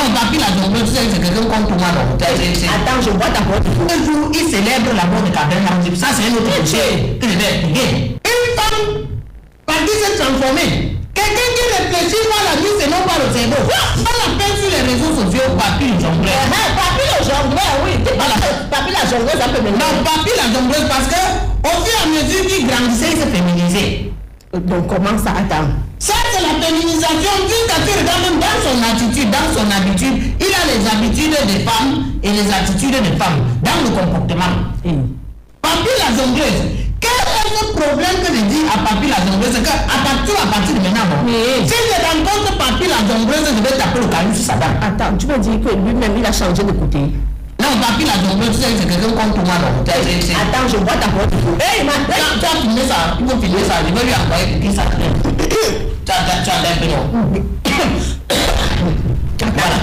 Non, papy la jongleuse, tu sais, c'est quelqu'un comme toi, non. Attends, je vois ta porte. Un jour, il célèbre la mort de Gabriel Namdi. Ça, c'est un autre sujet que je vais expliquer. Une femme, papy s'est transformée. Quelqu'un qui réfléchit pas la nuit, c'est non pas le cerveau. On appelle sur les réseaux sociaux papy le jongleur. Papy le jongleur, oui. Papy la jongleuse, ça peut venir. Non, papy la jongleuse, parce que au fur et à mesure qu'il grandissait, il s'est féminisé. Donc comment ça attend? Ça, c'est la féminisation. Jusqu'à ce que tu regardes dans son attitude, dans son habitude, il a les habitudes des femmes et les attitudes des femmes dans le comportement. Papy la jongleuse. Quel est le problème que je dis à papy la jongleuse? C'est qu'à partir de maintenant, si je rencontre papy la jongleuse, je vais taper le caillou sur sa dame. Attends, tu me dis que lui-même, il a changé de côté. Non, papy la jongleuse, tu sais, c'est quelqu'un comme toi, non. Attends, je vois ta porte. Hey, ma tu as filmé ça, il faut filmer ça, je vais lui envoyer qui ça. Tu as l'air pénon. Voilà.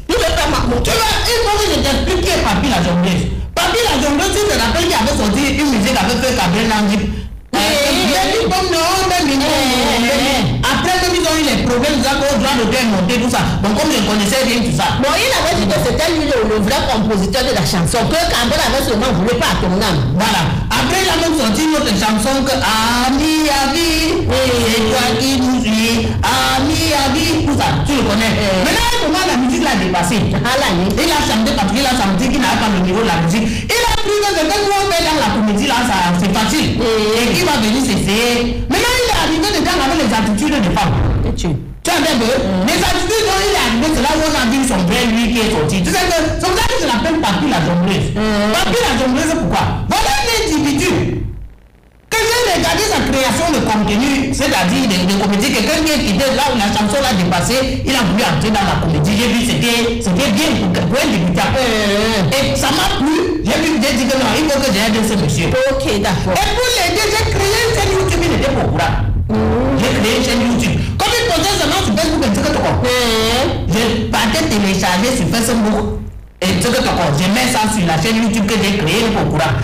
Tu veux faire ma moto? Il faut que je t'explique qui est papy la jongleuse. Papy la jongleuse, tu te rappelles qu'il avait sorti une musique avec Gabriel Namdi. Après, même ils ont eu les problèmes, ils ont droit de monter, tout ça. Donc, comme je connaissais bien tout ça. Bon, il avait dit que c'était lui le vrai compositeur de la chanson, que Campbell avait seulement voulu pas à ton âme. Voilà. Après, il a même sorti une autre chanson que Ami, Ami, c'est toi qui nous suis, Ami, Ami, tout ça. Tu le connais. Maintenant, comment la musique l'a dépassé? Il a chanté parce qu'il a senti qu'il n'avait pas le niveau de la musique. Il a pris que ce que nous on fait dans la comédie là, c'est facile. Et qui va venir s'essayer. Maintenant, il est arrivé dedans avec les attitudes des femmes. Tu as bien vu? Les attitudes dont il est arrivé, c'est là où on a vu son vrai lui qui est sorti. Tu sais que c'est pour ça que je l'appelle papy la jongleuse. Papy la jongleuse, pourquoi? Voilà un individu que j'ai regardé sa création de contenu, c'est-à-dire de comédie, quelqu'un qui était là où la chanson l'a dépassé, il a voulu entrer dans la comédie. J'ai vu c'était bien pour un débutant. Et ça m'a plu. J'ai dit que non, il faut que j'aide ce monsieur. Ok, d'accord. Et pour l'aider, j'ai créé une chaîne YouTube, il n'était pas au courant. J'ai créé une chaîne YouTube. Comme il posait seulement sur Facebook, et je partais télécharger sur Facebook et je mets ça sur la chaîne YouTube que j'ai créée, il n'est pas au courant.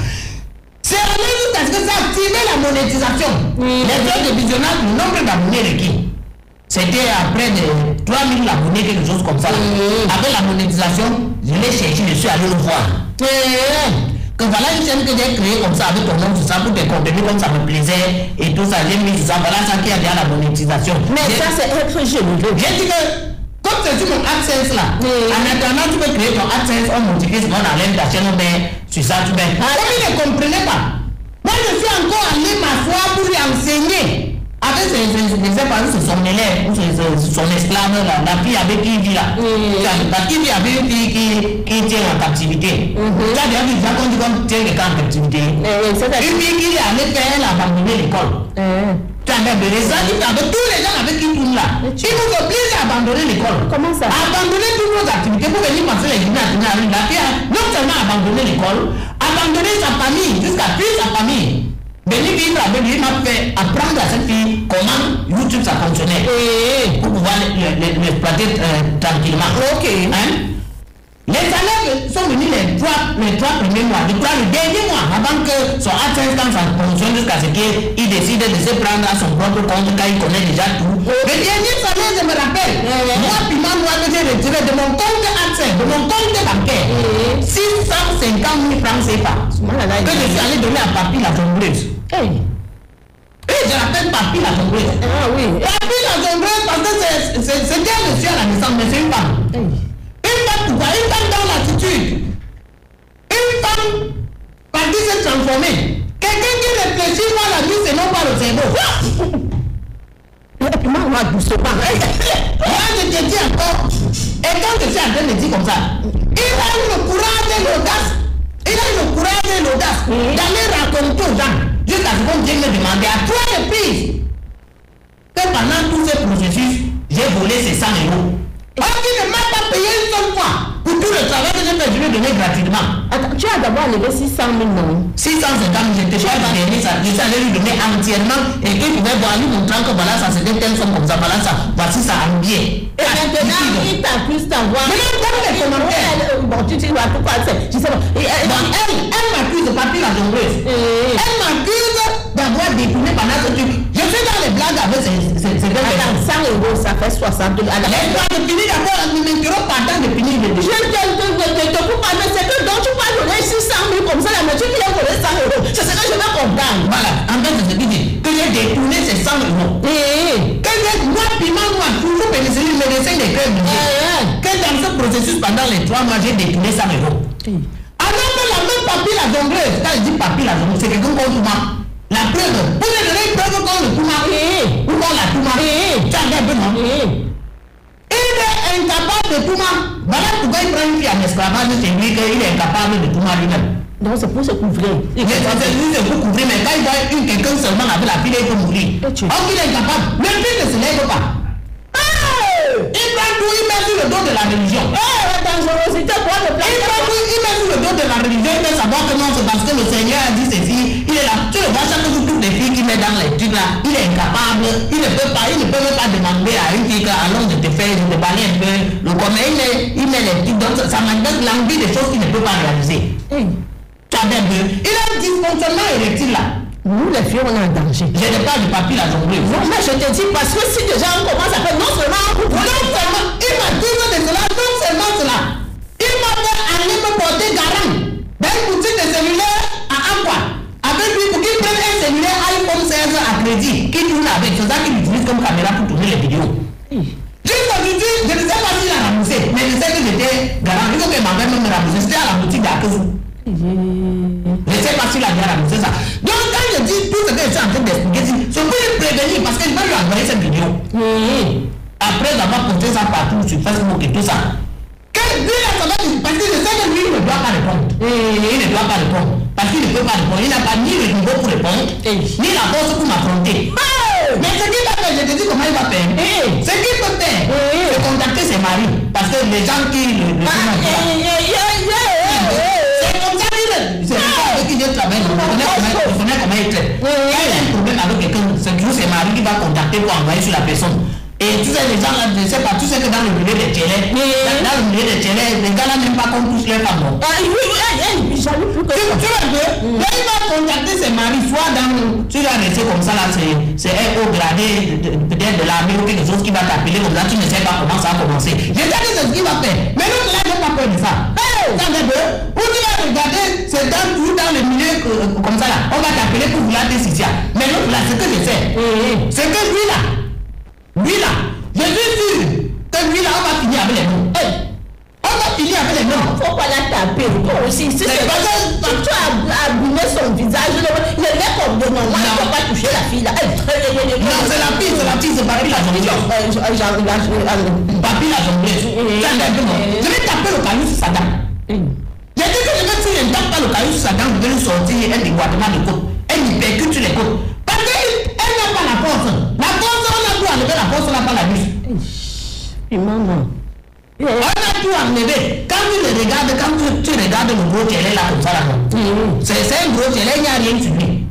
C'est la même chose parce que ça a activé la monétisation. Les heures de visionnage, le nombre d'abonnés requis. C'était à près de 3000 abonnés, quelque chose comme ça. Avec la monétisation, je l'ai cherché, je suis allé le voir. Que voilà une chaîne que j'ai créée comme ça, avec ton nom, tout ça, pour des contenus comme ça me plaisait et tout ça, j'ai mis tout ça. Voilà ça qui a déjà la monétisation. Mais ça, c'est être généreux. J'ai dit que, comme c'est sur mon AdSense là, en attendant, tu peux créer ton AdSense, on multiplie, on enlève ta chaîne, on met sur ça, tu mets. Comme il ne comprenait pas, moi je suis encore allé ma foi pour lui enseigner. Avec ses son élève, ou son esclave, la fille avec qui il vit là. La fille vit avec une fille qui tient en captivité. Tu as déjà vu, quand tu tiens quelqu'un en captivité. Une fille qui est allée faire, elle a abandonné l'école. Tu as même les gens, avec tous les gens avec qui tu tournent là. Ils vous obligent à abandonner l'école. Comment ça? Abandonner toutes vos activités pour venir passer les journées à la fille a non seulement abandonné l'école, abandonner sa famille, jusqu'à plus sa famille. Venir vivre avec lui m'a fait apprendre à cette fille comment YouTube ça fonctionnait pour pouvoir l'exploiter tranquillement. Ok. Hein? Les salaires sont venus les trois premiers mois, le dernier mois, avant que son AdSense quand ça fonctionne jusqu'à ce qu'il décide de se prendre à son propre compte quand il connaît déjà tout. Le dernier salaire, je me rappelle, moi, moi que j'ai retiré de mon compte AdSense, de mon compte bancaire, 650 000 francs CFA, que je suis allé donner à papy la jongleuse. Et je l'appelle papy la jongleuse. Ah oui. Papy la jongleuse parce que c'est bien monsieur à la naissance, mais c'est une femme. Une femme pourquoi? Une femme dans l'attitude. Une femme partie s'est transformée. Quelqu'un qui réfléchit pas la vie, c'est non pas le cerveau. Et puis moi, doucement. Moi, je te dis encore. Et quand je suis en train de dire comme ça, il a eu le courage et l'audace. Il a eu le courage et l'audace d'aller raconter aux gens. Jusqu'à ce qu'on Dieu me demandait à 3 reprises que pendant tout ce processus, j'ai volé ces 100 euros. On ne m'a pas payé une seule fois pour tout le travail que j'ai fait, je vais donner gratuitement. Attends, tu as d'abord enlevé 600 000 non? 650 000, je n'étais pas donné ça. Je suis allé lui donner entièrement et qu'il pouvait voir lui montrant que voilà, ça c'était telle somme comme ça, voilà ça, voici ça en biais. Et maintenant, il t'accuse d'avoir. Mais non, dans les commentaires. Bon, tu dis, pourquoi c'est. Je sais pas. Elle m'accuse de papy la jongleuse. Elle m'accuse d'avoir détourné pendant ce truc. Je fais dans les blagues avec ces 100 euros, ça fait 60 000. Laisse-moi de finir d'abord, ne m'interromps pas tant de processus pendant les 3 mois, j'ai détourné 100 euros. Alors que la même papille la jongleuse, quand je dis papille la jongleuse, c'est quelqu'un qu'on Touma. La preuve, vous me donnez une preuve qu'on le Touma. Ou qu'on la Touma. Tu as un peu non? Il est incapable de Touma. Voilà pourquoi il prend une fille en esclavage, c'est lui qu'il est incapable de Touma lui-même. Donc c'est pour se couvrir. C'est pour couvrir, mais quand il voit quelqu'un seulement avec la fille, il peut mourir. Donc il est incapable. Le fils ne se lève pas. Il prend tout, il met sur le dos de la religion. La dangerosité pour le plan. Il met sur le dos de la religion, il veut savoir que non, c'est parce que le Seigneur a dit ceci. Il est là. Tu le vois chaque jour, toutes les filles qu'il met dans les trucs là, il est incapable. Il ne peut même pas demander à une fille allons de te faire, de te parler un peu. Le commun, il met les trucs, donc ça m'indique l'envie des choses qu'il ne peut pas réaliser. Il a un dysfonctionnement érectile là. Nous les filles on est en danger. Je n'ai pas de papier la jongleuse. Non mais je te dis parce que si déjà on commence à faire non seulement il m'a toujours de cela, non seulement cela. Il m'a fait aller me porter garant dans une boutique de cellulaire à Aqua. Avec lui pour qu'il prenne un cellulaire iPhone 16 à crédit. Qu'il tourne avec, c'est ça qu'il utilise comme caméra pour tourner les vidéos. Jusqu'aujourd'hui, je ne sais pas s'il a remboursé, mais je sais que j'étais garant. Il faut qu'il m'avait même remboursé. C'était à la boutique d'Akezou. Je ne sais pas s'il a bien remboursé ça. Donc quand je dis tout ce que je suis en train d'expliquer, c'est pour le prévenir parce que je vais lui envoyer cette vidéo. Après avoir posté ça partout sur Facebook et tout ça. Lui là, ça va dire, parce que je sais que lui ne doit pas répondre. Il ne doit pas répondre. Parce qu'il ne peut pas répondre. Il n'a pas ni le niveau pour répondre, ni la force pour m'affronter. Mais ce qu'il va faire, je te dis comment il va faire. Ce qu'il peut faire, c'est contacter ses maris. Parce que les gens qui c'est comme ça, c'est avec qui je travaille. Je connais comment il traite. Quand il a un problème avec quelqu'un, c'est toujours ses maris qui va contacter pour envoyer sur la personne. Et tous ces gens là, je ne sais pas, tu sais que dans le milieu des télés, dans le milieu des télés, les gars là n'aiment pas qu'on touche les femmes. J'avoue plus que tu vois que là il va contacter ses maris, soit dans, tu vas rester comme ça là, c'est un haut gradé, peut-être de l'armée ou quelque chose qui va t'appeler comme ça, tu ne sais pas comment ça va commencer. Je sais que c'est ce qu'il va faire, mais l'autre là, il n'a pas peur de ça. Où tu vas regarder, c'est toujours dans le milieu comme ça là, on va t'appeler pour vouloir des Sicilia. Mais l'autre là, ce que je sais, c'est que lui là, je suis sûr que lui là, on va finir avec les noms. On va finir avec les noms. Faut pas la taper. Toi aussi, si c'est parce que tu as abîmé son visage, il est comme de non, il ne faut pas toucher la fille là. Non, c'est la fille, c'est papy la jongleuse. Papy la jongleuse. Je vais taper le caillou sur sa dame. J'ai dit que je vais si je ne tape pas le caillou sur sa dame, je vais lui sortir un déboîtement de côte. Elle lui percute sur les côtes. Parce qu'elle n'a pas la force. La force, on a tout enlevé, la force, on n'a pas la buse. Maman. On a tout enlevé. Quand tu le regardes, quand tu regardes le gros télé là comme ça là, c'est un gros télé, il n'y a rien sur lui.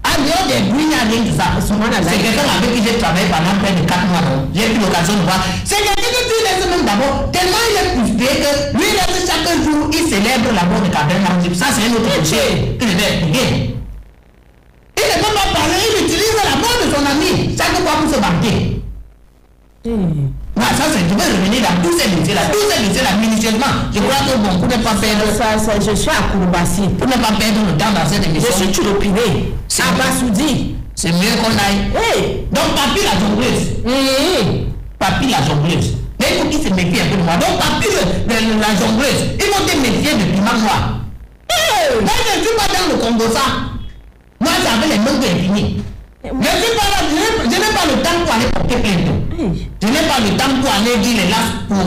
En dehors des bruits, il n'y a rien de ça. C'est quelqu'un avec qui j'ai travaillé pendant près de 4 mois. J'ai eu l'occasion de voir. C'est quelqu'un que tu laisses même d'abord. Tellement il est frustré que lui, chaque jour, il célèbre la mort de Kabila. Ça, c'est un autre péché que je vais expliquer. Il ne peut pas parler, il utilise la mort de son ami chaque fois pour se vanter. Ça, je vais revenir dans tous ces dossiers-là, minutieusement. Je crois que bon, pour ne pas perdre ça, je suis à Kouroubassy. Pour ne pas perdre le temps dans cette émission. Je suis tulopiné. Abasoudi. C'est mieux qu'on aille. Donc, papy la jongleuse. Papy la jongleuse. Mais il faut qu'il se méfie un peu de moi. Donc, papy la jongleuse, il faut te méfier de piment noir. Moi, je ne suis pas dans le Congo ça. Moi, j'avais les mains de l'infini. Je n'ai pas le temps pour aller porter plainte. Je n'ai pas le temps pour aller dire les lasses pour